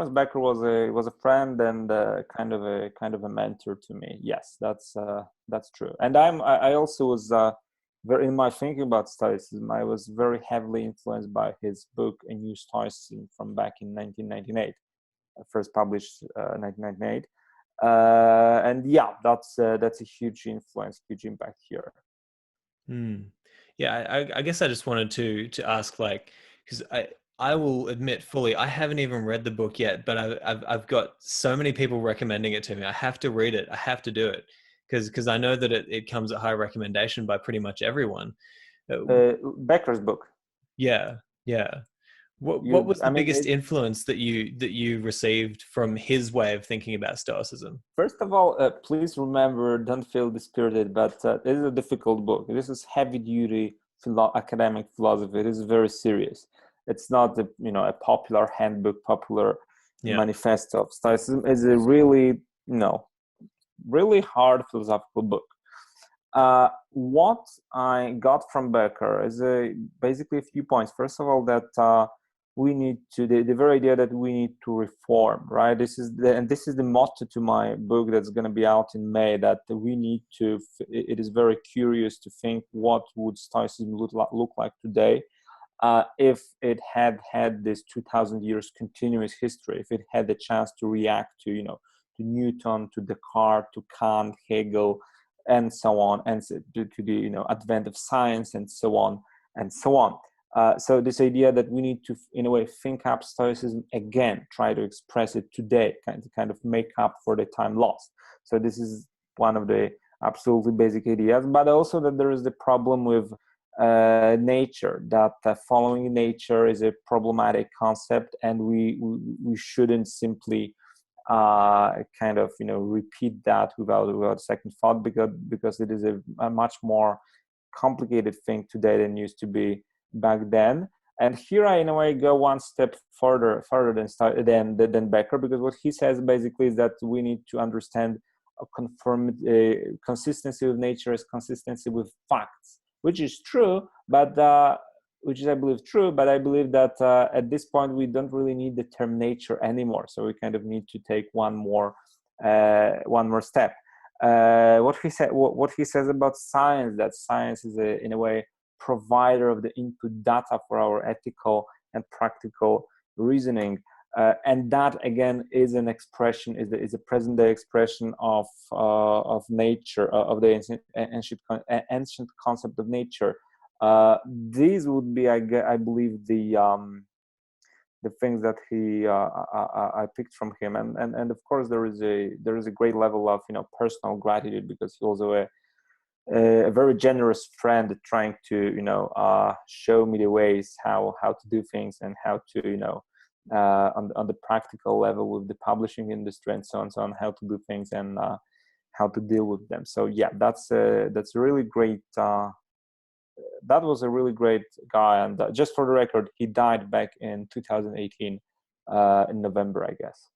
Lawrence Becker was a friend and kind of a mentor to me. Yes, that's true. And I also was very, in my thinking about Stoicism, I was very heavily influenced by his book A New Stoicism from back in 1998, first published 1998. And yeah, that's a huge influence, huge impact here. Yeah, I guess I just wanted to ask, like, because I will admit fully, I haven't even read the book yet, but I've got so many people recommending it to me. I have to read it. I have to do it because I know that it comes at high recommendation by pretty much everyone. Becker's book. Yeah, yeah. What was the biggest influence that you received from his way of thinking about Stoicism? First of all, please remember, don't feel dispirited, but this is a difficult book. This is heavy-duty academic philosophy. It is very serious. It's not a popular handbook, popular manifesto of Stoicism. It's a really, really hard philosophical book. What I got from Becker is basically a few points. First of all, that we need to, the very idea that we need to reform, right? This is the motto to my book that's going to be out in May, that we need to, it is very curious to think what would Stoicism look like today if it had this 2,000 years continuous history, if it had the chance to react to, to Newton, to Descartes, to Kant, Hegel, and so on, and to the advent of science, and so on and so on. So this idea that we need to, in a way, think up Stoicism again, try to express it today, kind of make up for the time lost. So this is one of the absolutely basic ideas, but also that there is the problem with nature, that following nature is a problematic concept, and we shouldn't simply repeat that without second thought, because it is a much more complicated thing today than used to be back then. And here I, in a way, go one step further than Becker, because what he says basically is that we need to understand consistency with nature as consistency with facts, which is true, but which is, I believe, true, but I believe that at this point we don't really need the term nature anymore. So we kind of need to take one more step. What he says about science, that science is in a way provider of the input data for our ethical and practical reasoning, and that again is an expression, is a present day expression of nature, of the ancient concept of nature. These would be, I believe, the things that I picked from him, and of course there is a great level of personal gratitude, because he also a very generous friend, trying to show me the ways how to do things, and how to on the practical level with the publishing industry and so on, how to do things and how to deal with them. So yeah, that's a really great. That was a really great guy, and just for the record, he died back in 2018 in November, I guess.